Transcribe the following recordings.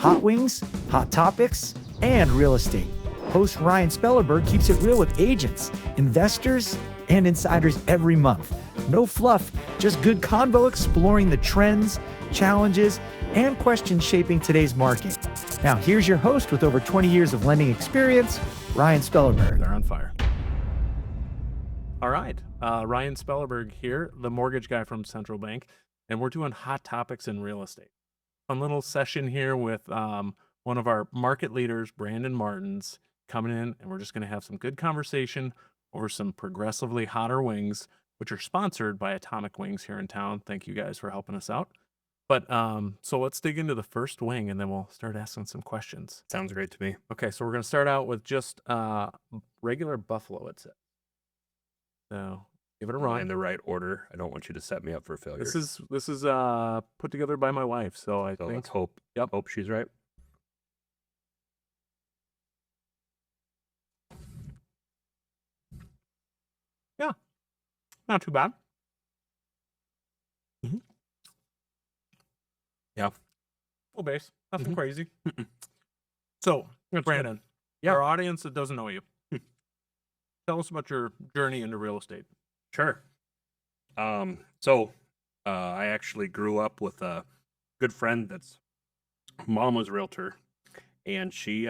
hot wings, hot topics, and real estate. Host Ryan Spellerberg keeps it real with agents, investors, and insiders every month. No fluff, just good convo exploring the trends, challenges, and questions shaping today's market. Now, here's your host with over 20 years of lending experience, Ryan Spellerberg. They're on fire. All right. Ryan Spellerberg here, the mortgage guy from Central Bank, and we're doing hot topics in real estate. Fun little session here with one of our market leaders, Brandon Martens, coming in, and we're just going to have some good conversation over some progressively hotter wings, which are sponsored by Atomic Wings here in town. Thank you guys for helping us out. But so let's dig into the first wing, and then we'll start asking some questions. Sounds great to me. Okay, so we're going to start out with just regular buffalo, it says. So give it a run. In the right order. I don't want you to set me up for failure. This is put together by my wife, so I think. Let's hope. Yep. Hope she's right. Yeah, not too bad. Mm-hmm. Yeah. Full base. Nothing crazy. So, Brandon, our audience that doesn't know you, tell us about your journey into real estate. Sure. I actually grew up with a good friend that's mom was a realtor, and she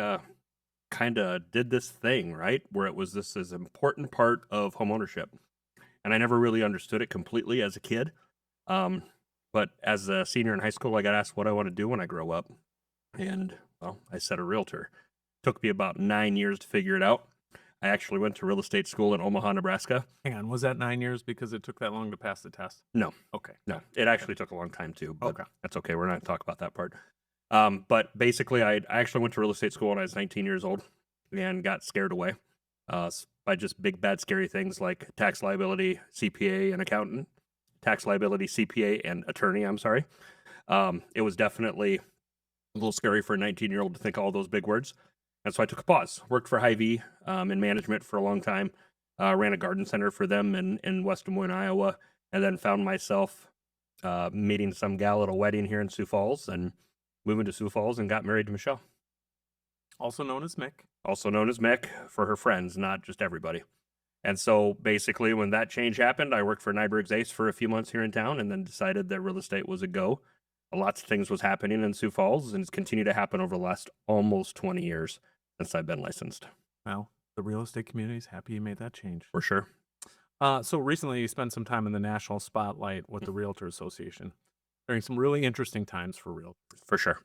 kind of did this thing, right, where it was this is important part of homeownership, and I never really understood it completely as a kid. But as a senior in high school, I got asked what I want to do when I grow up, and well, I said a realtor. Took me about 9 years to figure it out. I actually went to real estate school in Omaha, Nebraska. Hang on, was that 9 years because it took that long to pass the test? No. Okay. No, it actually took a long time too. But Okay. that's okay. We're not going to talk about that part. But basically, I actually went to real estate school when I was 19 years old and got scared away by just big, bad, scary things like tax liability, CPA, and accountant. Tax liability, CPA, and attorney, I'm sorry. It was definitely a little scary for a 19-year-old to think all those big words. And so I took a pause. Worked for Hy-Vee in management for a long time. Ran a garden center for them in West Des Moines, Iowa. And then found myself meeting some gal at a wedding here in Sioux Falls and moving to Sioux Falls and got married to Michelle. Also known as Mick. Also known as Mick for her friends, not just everybody. And so basically when that change happened, I worked for Nyberg's Ace for a few months here in town and then decided that real estate was a go. Lots of things was happening in Sioux Falls, and it's continued to happen over the last almost 20 years since I've been licensed. Well, the real estate community is happy you made that change. For sure. So recently you spent some time in the national spotlight with the Realtor Association during some really interesting times for realtors. For sure.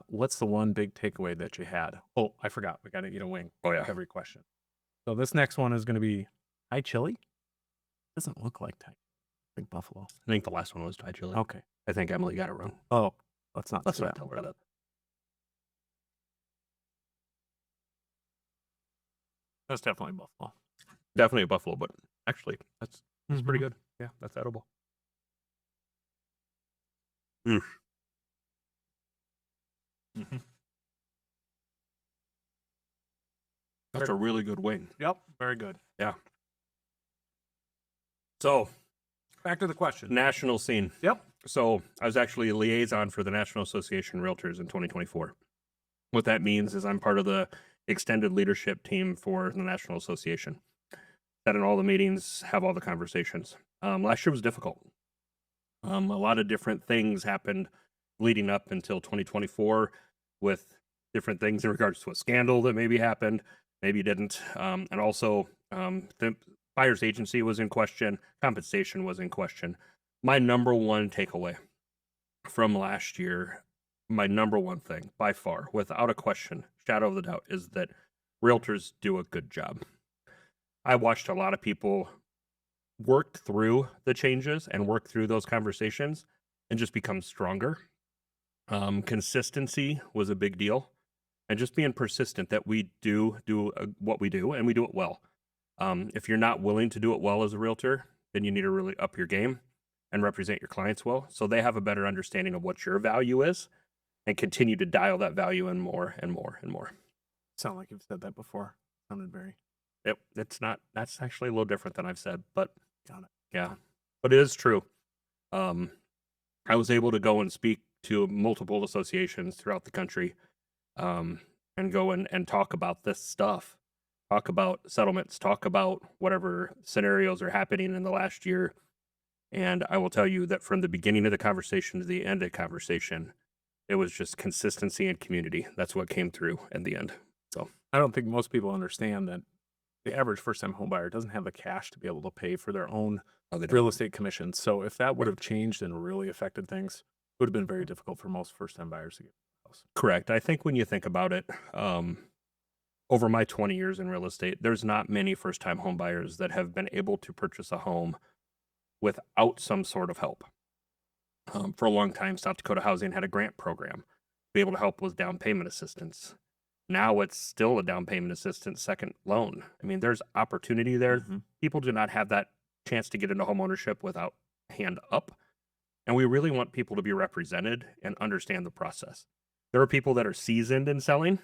What's the one big takeaway that you had? Oh, I forgot. We got to eat a wing. Oh, yeah. Every question. So this next one is going to be Thai chili. Doesn't look like Thai. Big buffalo. I think the last one was Thai chili. Okay. I think Emily got it wrong. Oh, let's not Let's do not that. tell her that. That's definitely buffalo. Definitely a buffalo, but actually, that's pretty good. Yeah, that's edible. That's a really good wing. Yep. Very good. Yeah. So, Back to the question. national scene. Yep. So, I was actually a liaison for the National Association of Realtors in 2024. What that means is I'm part of the extended leadership team for the National Association. Sat in all the meetings, have all the conversations. Last year was difficult. A lot of different things happened leading up until 2024 with different things in regards to a scandal that maybe happened, maybe didn't. And also the buyer's agency was in question, compensation was in question. My number one takeaway from last year, my number one thing by far, without a question, shadow of the doubt, is that realtors do a good job. I watched a lot of people work through the changes and work through those conversations and just become stronger. Consistency was a big deal, and just being persistent that we do what we do and we do it well. If you're not willing to do it well as a realtor, then you need to really up your game and represent your clients well, so they have a better understanding of what your value is and continue to dial that value in more and more and more. Sound like you've said that before. Sounded very. That's actually a little different than I've said, but Got it. yeah, but it is true. I was able to go and speak to multiple associations throughout the country, and go and talk about this stuff, talk about settlements, talk about whatever scenarios are happening in the last year. And I will tell you that from the beginning of the conversation to the end of the conversation, it was just consistency and community. That's what came through in the end. So I don't think most people understand that the average first-time home buyer doesn't have the cash to be able to pay for their own real estate commissions. So if that would have changed and really affected things, it would have been very difficult for most first-time buyers to get a house. correct. I think when you think about it, over my 20 years in real estate, there's not many first-time home buyers that have been able to purchase a home without some sort of help. For a long time, South Dakota Housing had a grant program to be able to help with down payment assistance. Now it's still a down payment assistance second loan. I mean, there's opportunity there. People do not have that chance to get into home ownership without hand up. And we really want people to be represented and understand the process. There are people that are seasoned in selling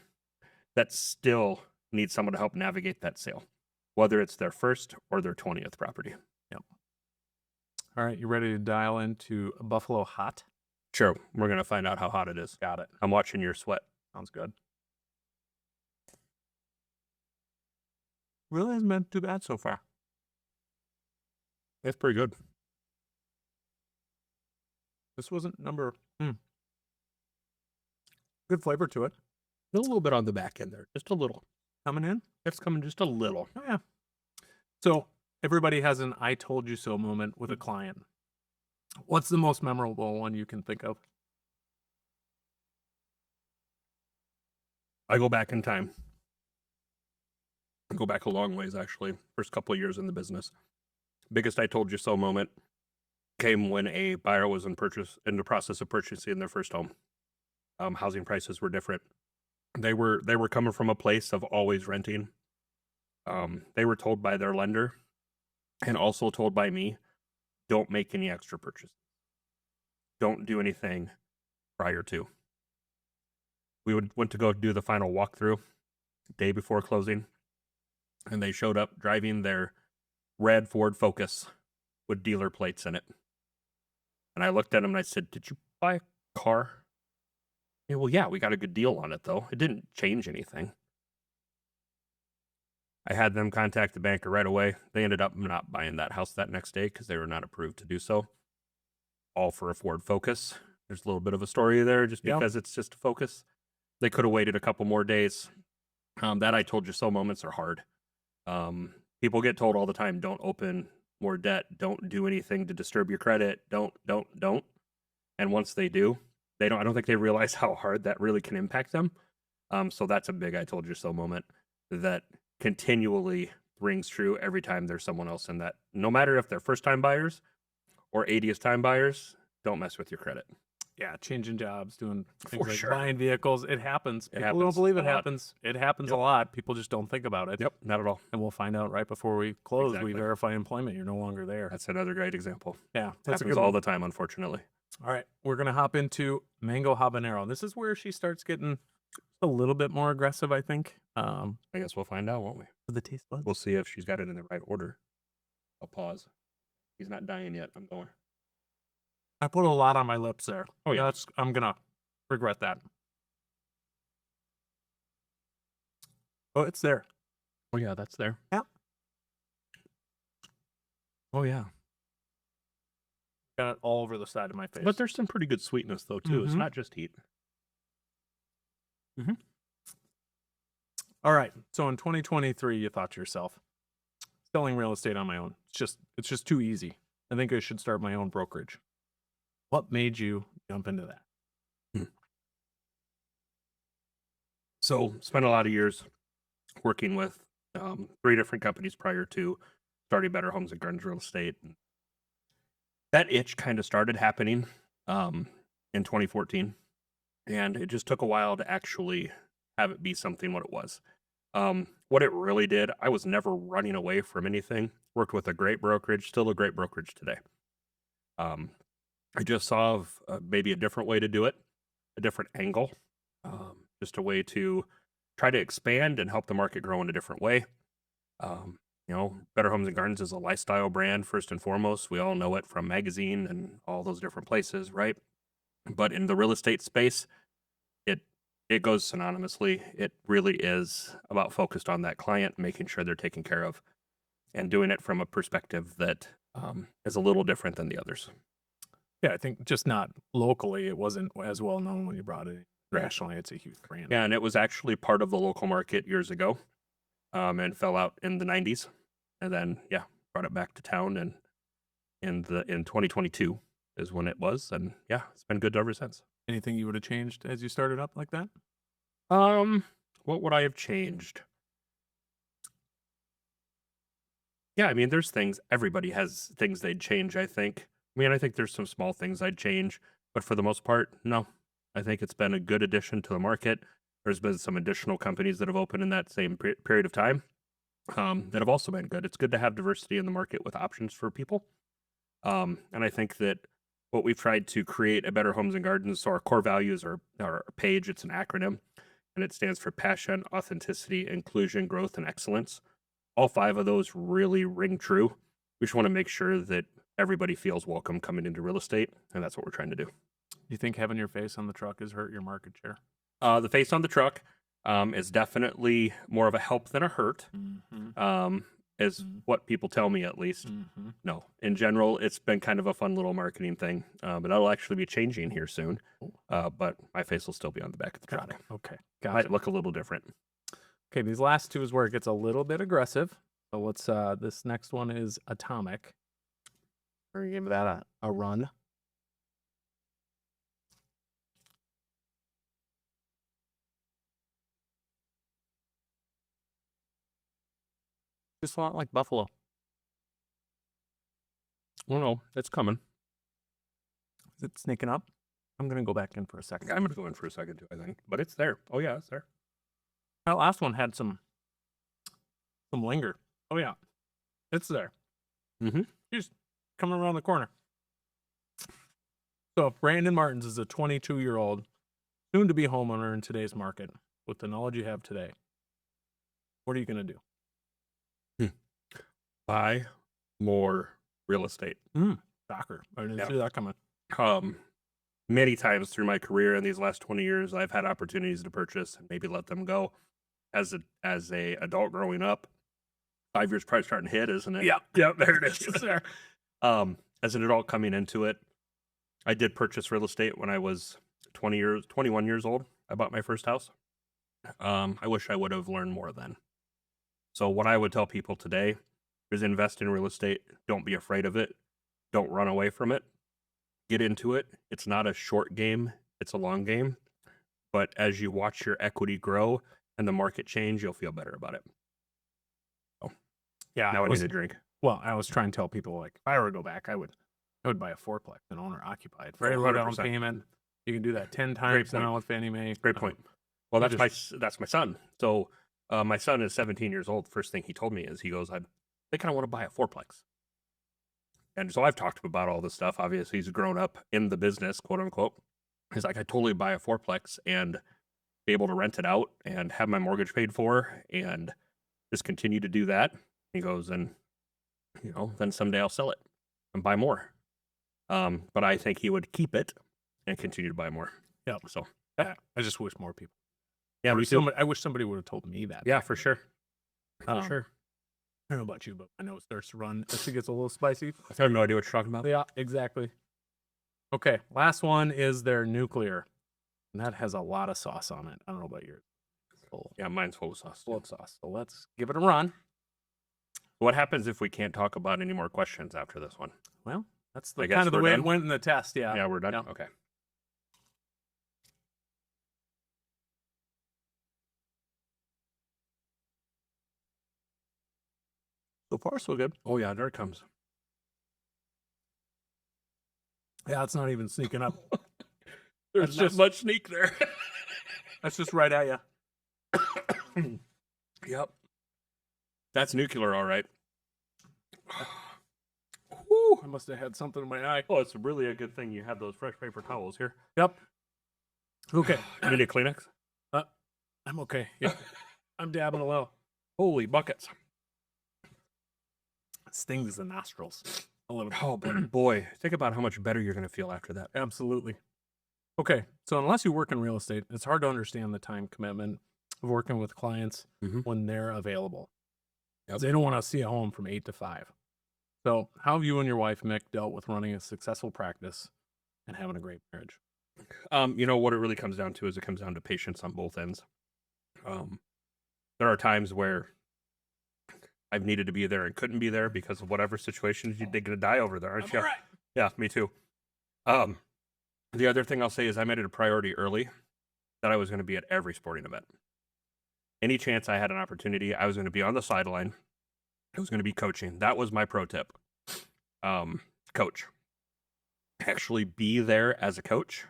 that still need someone to help navigate that sale, whether it's their first or their 20th property. Yep. All right, you ready to dial into Buffalo Hot? Sure, we're going to find out how hot it is. Got it. I'm watching your sweat. Sounds good. Really hasn't been too bad so far. It's pretty good. This wasn't number... Good flavor to it. A little bit on the back end there, just a little. Coming in? It's coming just a little. Oh, yeah. So everybody has an I told you so moment with a client. What's the most memorable one you can think of? I go back in time. I go back a long ways, actually. First couple of years in the business. Biggest I told you so moment came when a buyer was in the process of purchasing their first home. Housing prices were different. They were coming from a place of always renting. They were told by their lender and also told by me, don't make any extra purchases. Don't do anything prior to. We went to go do the final walkthrough day before closing, and they showed up driving their red Ford Focus with dealer plates in it. And I looked at them and I said, did you buy a car? Yeah, well, yeah, we got a good deal on it, though. It didn't change anything. I had them contact the banker right away. They ended up not buying that house that next day because they were not approved to do so. All for a Ford Focus. There's a little bit of a story there just because it's just a Focus. They could have waited a couple more days. That I told you so moments are hard. People get told all the time, don't open more debt. Don't do anything to disturb your credit. Don't. And once they do, I don't think they realize how hard that really can impact them. So that's a big I told you so moment that continually rings true every time there's someone else in that. No matter if they're first time buyers or 80th time buyers, don't mess with your credit. Yeah, changing jobs, doing things For like sure. buying vehicles. It happens. People don't happens believe a it lot. happens. It happens a lot. People just don't think about it. Yep, not at all. And we'll find out right before we close. Exactly. We verify employment. You're no longer there. That's another great example. Yeah, that's a Happens good all one. the time, unfortunately. All right, we're going to hop into Mango Habanero. This is where she starts getting a little bit more aggressive, I think. I guess we'll find out, won't we? For the taste buds. We'll see if she's got it in the right order. I'll pause. He's not dying yet. I'm going. I put a lot on my lips there. Oh, yeah. I'm going to regret that. Oh, it's there. Oh, yeah, that's there. Yeah. Oh, yeah. Got it all over the side of my face. But there's some pretty good sweetness, though, too. It's Mhm. not just heat. All right. So in 2023, you thought to yourself, selling real estate on my own. It's just too easy. I think I should start my own brokerage. What made you jump into that? So spent a lot of years working with 3 different companies prior to starting Better Homes and Gardens Real Estate. That itch kind of started happening in 2014, and it just took a while to actually have it be something what it was. What it really did, I was never running away from anything. Worked with a great brokerage, still a great brokerage today. I just saw maybe a different way to do it, a different angle, just a way to try to expand and help the market grow in a different way. Better Homes and Gardens is a lifestyle brand, first and foremost. We all know it from magazine and all those different places, right? But in the real estate space, it goes synonymously. It really is about focused on that client, making sure they're taken care of, and doing it from a perspective that is a little different than the others. Yeah, I think just not locally. It wasn't as well known when you brought it in. Right. Nationally, it's a huge brand. Yeah, and it was actually part of the local market years ago, and fell out in the 90s, and then brought it back to town, and in 2022 is when it was, and it's been good ever since. Anything you would have changed as you started up like that? What would I have changed? Yeah, I mean, there's things, everybody has things they'd change, I think. I mean, I think there's some small things I'd change, but for the most part, no. I think it's been a good addition to the market. There's been some additional companies that have opened in that same period of time that have also been good. It's good to have diversity in the market with options for people. And I think that what we've tried to create at Better Homes and Gardens, so our core values are our PAGE, it's an acronym, and it stands for passion, authenticity, inclusion, growth, and excellence. All 5 of those really ring true. We just want to make sure that everybody feels welcome coming into real estate, and that's what we're trying to do. Do you think having your face on the truck has hurt your market share? The face on the truck is definitely more of a help than a hurt, is what people tell me, at least. No, in general, it's been kind of a fun little marketing thing, but that'll actually be changing here soon. But my face will still be on the back of the truck. Okay, Might look a little different. Okay, these last 2 is where it gets a little bit aggressive. So let's, this next one is Atomic. We're going to give that a run. Just a lot like Buffalo. Well, no, it's coming. Is it sneaking up? I'm going to go back in for a second. I'm going to go in for a second, too, I think. But it's there. Oh, yeah, it's there. That last one had some linger. Oh, yeah. It's there. Just coming around the corner. So Brandon Martens is a 22-year-old, soon-to-be homeowner in today's market. With the knowledge you have today, what are you going to do? Buy more real estate. Shocker. I didn't see that coming. Many times through my career in these last 20 years, I've had opportunities to purchase and maybe let them go. As a adult growing up, 5 years probably starting to hit, isn't it? Yeah, there it is. It's there. As an adult coming into it, I did purchase real estate when I was 21 years old. I bought my first house. I wish I would have learned more then. So what I would tell people today is invest in real estate. Don't be afraid of it. Don't run away from it. Get into it. It's not a short game. It's a long game. But as you watch your equity grow and the market change, you'll feel better about it. So, yeah. Now I need a drink. Well, I was trying to tell people, like, if I were to go back, I would buy a 4-plex, an owner occupied. Very low down 100%. payment. You can do that 10 times now with Fannie Mae. Great point. Well, that's my son. So my son is 17 years old. First thing he told me is, he goes, I kind of want to buy a 4-plex. And so I've talked to him about all this stuff. Obviously, he's grown up in the business, quote unquote. He's like, I totally buy a 4-plex and be able to rent it out and have my mortgage paid for and just continue to do that. He goes, and then someday I'll sell it and buy more. But I think he would keep it and continue to buy more. Yeah. So I just wish more people. yeah, I wish somebody would have told me that. Yeah, for sure. Sure. I don't know about you, but I know it starts to run as it gets a little spicy. I have no idea what you're talking about. Yeah, exactly. Okay, last one is their nuclear. And that has a lot of sauce on it. I don't know about yours. Yeah, mine's full of sauce. Full of sauce. So let's give it a run. What happens if we can't talk about any more questions after this one? Well, that's I guess kind of the we're way done? it went in the test. Yeah. Yeah, we're done. Yeah. Okay. So far, so good. Oh yeah, there it comes. Yeah, it's not even sneaking up. There's just much sneak there. That's just right at you. Yep. That's nuclear, all right. Whew, I must have had something in my eye. Oh, it's really a good thing you have those fresh paper towels here. Yep. Okay. You need a Kleenex? I'm okay. Yeah. I'm dabbing a little. Holy buckets. It stings the nostrils a little bit. Oh, boy. Think about how much better you're going to feel after that. Absolutely. Okay, so unless you work in real estate, it's hard to understand the time commitment of working with clients when they're available. Yep. They don't want to see a home from 8 to 5. So how have you and your wife, Mick, dealt with running a successful practice and having a great marriage? What it really comes down to is it comes down to patience on both ends. There are times where I've needed to be there and couldn't be there because of whatever situation. They're going to die over there, aren't you? Right. Yeah, me too. The other thing I'll say is I made it a priority early that I was going to be at every sporting event. Any chance I had an opportunity, I was going to be on the sideline. I was going to be coaching. That was my pro tip. Coach. Actually be there as a coach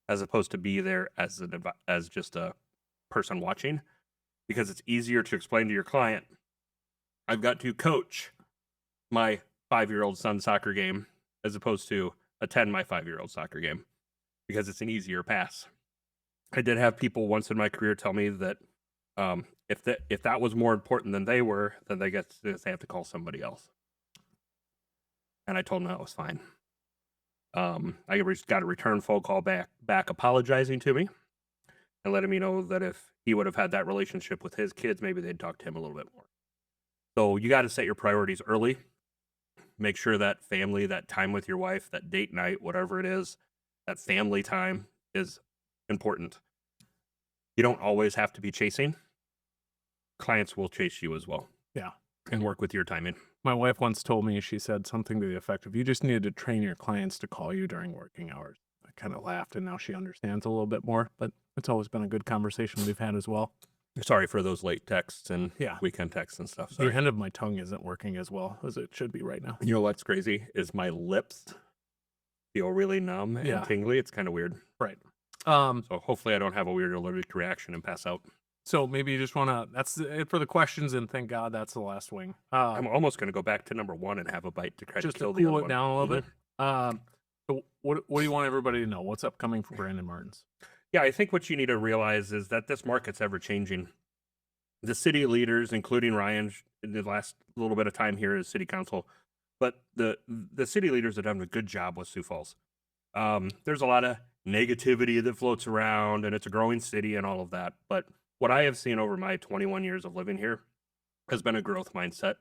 as opposed to be there as just a person watching, because it's easier to explain to your client, I've got to coach my 5-year-old son's soccer game as opposed to attend my 5-year-old soccer game, because it's an easier pass. I did have people once in my career tell me that if that was more important than they were, then they have to call somebody else. And I told them that was fine. I got a return phone call back apologizing to me and letting me know that if he would have had that relationship with his kids, maybe they'd talk to him a little bit more. So you got to set your priorities early. Make sure that family, that time with your wife, that date night, whatever it is, that family time is important. You don't always have to be chasing. Clients will chase you as well. Yeah. And work with your timing. My wife once told me, she said something to the effect of, you just needed to train your clients to call you during working hours. I kind of laughed, and now she understands a little bit more, but it's always been a good conversation we've had as well. Sorry for those late texts and weekend texts and stuff. Sorry. The end of my tongue isn't working as well as it should be right now. You know what's crazy is my lips feel really numb and tingly. It's kind of weird. Right. So hopefully I don't have a weird allergic reaction and pass out. So maybe you just want to, that's it for the questions, and thank God that's the last wing. I'm almost going to go back to number 1 and have a bite to try just to kill to the cool other it one. down a little bit. So what do you want everybody to know? What's upcoming for Brandon Martens? Yeah, I think what you need to realize is that this market's ever changing. The city leaders, including Ryan, in the last little bit of time here as city council, but the city leaders have done a good job with Sioux Falls. There's a lot of negativity that floats around, and it's a growing city and all of that. But what I have seen over my 21 years of living here has been a growth mindset,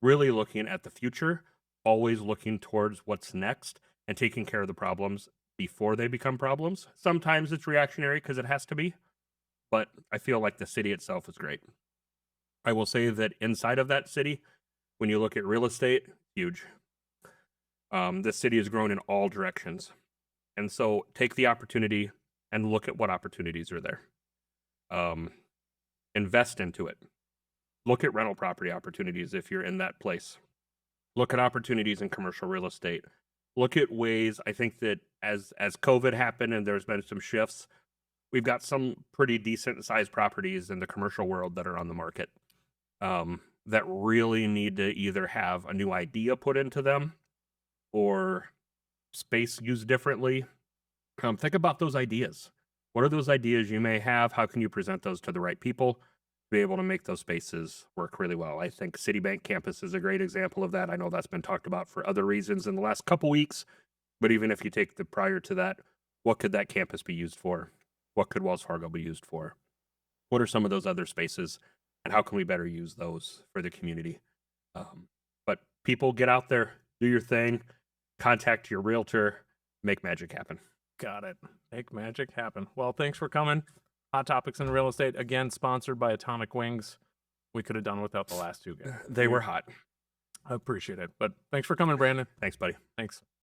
really looking at the future, always looking towards what's next, and taking care of the problems before they become problems. Sometimes it's reactionary because it has to be, but I feel like the city itself is great. I will say that inside of that city, when you look at real estate, huge. The city has grown in all directions. And so take the opportunity and look at what opportunities are there. Invest into it. Look at rental property opportunities if you're in that place. Look at opportunities in commercial real estate. Look at ways, I think that as COVID happened and there's been some shifts, we've got some pretty decent sized properties in the commercial world that are on the market that really need to either have a new idea put into them or space used differently. Think about those ideas. What are those ideas you may have? How can you present those to the right people to be able to make those spaces work really well? I think Citibank campus is a great example of that. I know that's been talked about for other reasons in the last couple weeks, but even if you take the prior to that, what could that campus be used for? What could Wells Fargo be used for? What are some of those other spaces, and how can we better use those for the community? But people, get out there, do your thing, contact your realtor, make magic happen. Got it. Make magic happen. Well, thanks for coming. Hot Topics in Real Estate, again, sponsored by Atomic Wings. We could have done without the last two guys. They were hot. I appreciate it. But thanks for coming, Brandon. Thanks, buddy. Thanks.